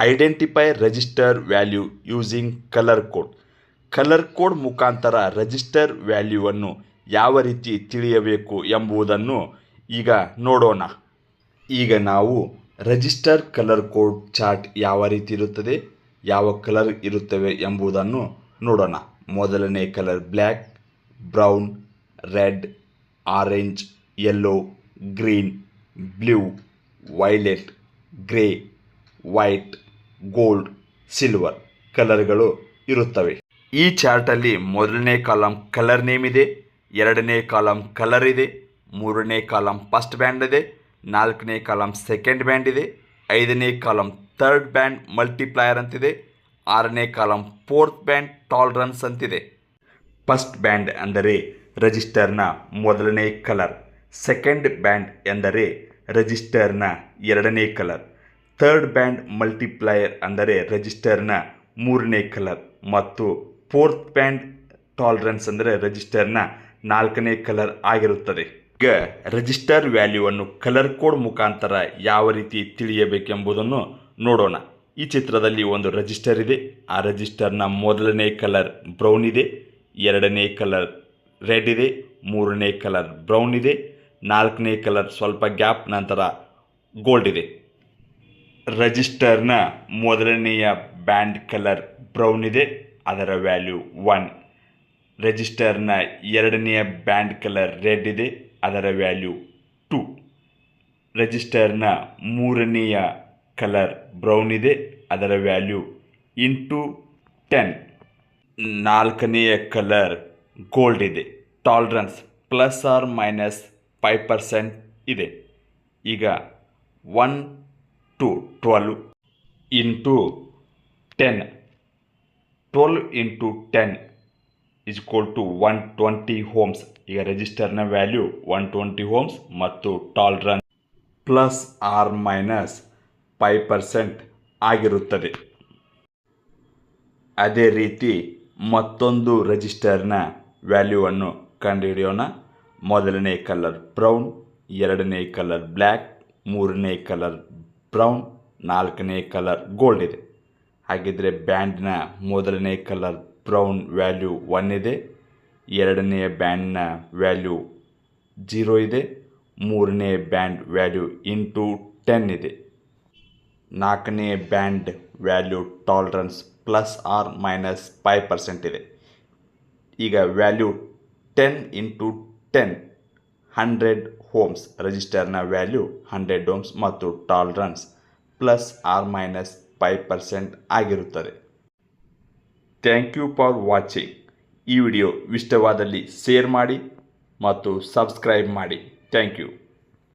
Identify register value using colour code. Colour code ಮುಖಾಂತರ register ವ್ಯಾಲ್ಯೂವನ್ನು ಯಾವ ರೀತಿ ತಿಳಿಯಬೇಕು ಎಂಬುದನ್ನು ಈಗ ನೋಡೋಣ. ಈಗ ನಾವು ರಿಜಿಸ್ಟರ್ ಕಲರ್ ಕೋಡ್ ಚಾರ್ಟ್ ಯಾವ ರೀತಿ ಇರುತ್ತದೆ, ಯಾವ ಕಲರ್ ಇರುತ್ತವೆ ಎಂಬುದನ್ನು ನೋಡೋಣ. ಮೊದಲನೇ colour black, brown, red, orange, yellow, green, blue, violet, grey, white, gold, silver ಕಲರ್ಗಳು ಇರುತ್ತವೆ. ಈ ಚಾರ್ಟಲ್ಲಿ ಮೊದಲನೇ ಕಾಲಮ್ ಕಲರ್ ನೇಮ್ ಇದೆ, ಎರಡನೇ ಕಾಲಮ್ ಕಲರ್ ಇದೆ, ಮೂರನೇ ಕಾಲಮ್ ಫಸ್ಟ್ ಬ್ಯಾಂಡ್ ಇದೆ, ನಾಲ್ಕನೇ ಕಾಲಮ್ ಸೆಕೆಂಡ್ ಬ್ಯಾಂಡ್ ಇದೆ, ಐದನೇ ಕಾಲಮ್ ಥರ್ಡ್ ಬ್ಯಾಂಡ್ ಮಲ್ಟಿಪ್ಲೈಯರ್ ಅಂತಿದೆ, ಆರನೇ ಕಾಲಮ್ ಫೋರ್ತ್ ಬ್ಯಾಂಡ್ ಟಾಲರೆನ್ಸ್ ಅಂತಿದೆ. ಫಸ್ಟ್ ಬ್ಯಾಂಡ್ ಅಂದರೆ ರಿಜಿಸ್ಟರ್ನ ಮೊದಲನೇ ಕಲರ್, ಸೆಕೆಂಡ್ ಬ್ಯಾಂಡ್ ಎಂದರೆ ರಿಜಿಸ್ಟರ್ನ ಎರಡನೇ ಕಲರ್, ಥರ್ಡ್ ಬ್ಯಾಂಡ್ ಮಲ್ಟಿಪ್ಲೈಯರ್ ಅಂದರೆ ರಿಜಿಸ್ಟರ್ನ ಮೂರನೇ ಕಲರ್ ಮತ್ತು ಫೋರ್ತ್ ಬ್ಯಾಂಡ್ ಟಾಲರೆನ್ಸ್ ಅಂದರೆ ರಿಜಿಸ್ಟರ್ನ ನಾಲ್ಕನೇ ಕಲರ್ ಆಗಿರುತ್ತದೆ. ಈಗ ರಿಜಿಸ್ಟರ್ ವ್ಯಾಲ್ಯೂವನ್ನು ಕಲರ್ ಕೋಡ್ ಮುಖಾಂತರ ಯಾವ ರೀತಿ ತಿಳಿಯಬೇಕೆಂಬುದನ್ನು ನೋಡೋಣ. ಈ ಚಿತ್ರದಲ್ಲಿ ಒಂದು ರಿಜಿಸ್ಟರ್ ಇದೆ. ಆ ರಿಜಿಸ್ಟರ್ನ ಮೊದಲನೇ ಕಲರ್ ಬ್ರೌನ್ ಇದೆ, ಎರಡನೇ ಕಲರ್ ರೆಡ್ ಇದೆ, ಮೂರನೇ ಕಲರ್ ಬ್ರೌನ್ ಇದೆ, ನಾಲ್ಕನೇ ಕಲರ್ ಸ್ವಲ್ಪ ಗ್ಯಾಪ್ ನಂತರ ಗೋಲ್ಡ್ ಇದೆ. ರಿಜಿಸ್ಟರ್ನ ಮೊದಲನೆಯ ಬ್ಯಾಂಡ್ ಕಲರ್ ಬ್ರೌನ್ ಇದೆ, ಅದರ ವ್ಯಾಲ್ಯೂ 1. ರಿಜಿಸ್ಟರ್ನ ಎರಡನೆಯ ಬ್ಯಾಂಡ್ ಕಲರ್ ರೆಡ್ ಇದೆ, ಅದರ ವ್ಯಾಲ್ಯೂ 2. ರಿಜಿಸ್ಟರ್ನ ಮೂರನೆಯ ಕಲರ್ ಬ್ರೌನ್ ಇದೆ, ಅದರ ವ್ಯಾಲ್ಯೂ ಇಂಟು 10. ನಾಲ್ಕನೆಯ ಕಲರ್ ಗೋಲ್ಡ್ ಇದೆ, ಟಾಲರೆನ್ಸ್ ±5% ಇದೆ. ಈಗ 1 to 12 into 10, 12 into 10 is equal to 120 ohms. ಈಗ ರಿಜಿಸ್ಟರ್ನ ವ್ಯಾಲ್ಯೂ 120 ohms ಮತ್ತು ಟಾಲರೆನ್ಸ್ ±5% ಆಗಿರುತ್ತದೆ. ಅದೇ ರೀತಿ ಮತ್ತೊಂದು ರಿಜಿಸ್ಟರ್ನ ವ್ಯಾಲ್ಯೂವನ್ನು ಕಂಡುಹಿಡಿಯೋಣ. ಮೊದಲನೇ ಕಲರ್ ಬ್ರೌನ್, ಎರಡನೇ ಕಲರ್ ಬ್ಲ್ಯಾಕ್, ಮೂರನೇ ಕಲರ್ ಬ್ರೌನ್, ನಾಲ್ಕನೇ ಕಲರ್ ಗೋಲ್ಡ್ ಇದೆ. ಹಾಗಿದ್ರೆ ಬ್ಯಾಂಡ್ನ ಮೊದಲನೇ ಕಲರ್ ಬ್ರೌನ್ ವ್ಯಾಲ್ಯೂ 1 ಇದೆ, ಎರಡನೇ ಬ್ಯಾಂಡ್ನ ವ್ಯಾಲ್ಯೂ 0 ಇದೆ, ಮೂರನೇ ಬ್ಯಾಂಡ್ ವ್ಯಾಲ್ಯೂ ಇಂಟು 10 ಇದೆ, ನಾಲ್ಕನೇ ಬ್ಯಾಂಡ್ ವ್ಯಾಲ್ಯೂ ಟಾಲರೆನ್ಸ್ ±5% ಇದೆ. ಈಗ ವ್ಯಾಲ್ಯೂ 10 ಇಂಟು 10 100 ohms. ರಿಜಿಸ್ಟರ್ನ ವ್ಯಾಲ್ಯೂ 100 ohms ಮತ್ತು ಟಾಲರೆನ್ಸ್ ±5% ಆಗಿರುತ್ತದೆ. Thank you for watching. ಈ ವಿಡಿಯೋ ಇಷ್ಟವಾದಲ್ಲಿ ಶೇರ್ ಮಾಡಿ ಮತ್ತು ಸಬ್ಸ್ಕ್ರೈಬ್ ಮಾಡಿ. Thank you.